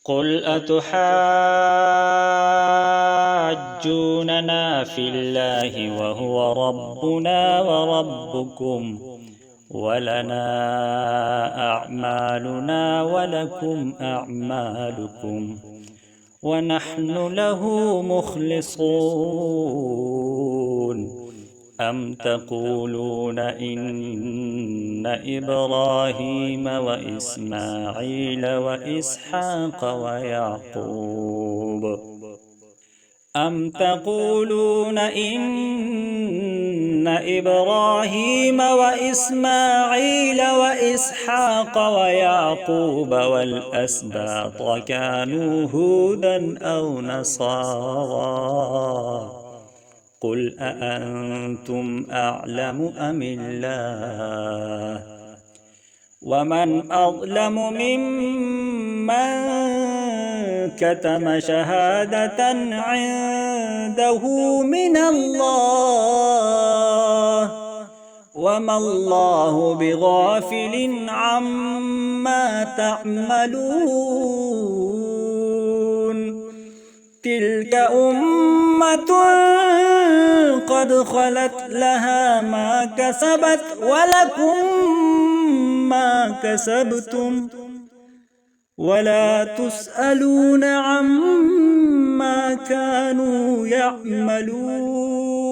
قل أتحاجوننا في الله وهو ربنا وربكم ولنا أعمالنا ولكم أعمالكم ونحن له مخلصون أم تقولون إن إبراهيم وإسماعيل وإسحاق ويعقوب أم تقولون إن إبراهيم وإسماعيل وإسحاق ويعقوب والأسباط كانوا هودا أو نصارى قل أأنتم أعلم أم الله ومن أظلم ممن كتم شهادة عنده من الله وما الله بغافل عما تعملون تلك أمة قد خلت لها ما كسبت ولكم ما كسبتم ولا تسألون عما كانوا يعملون.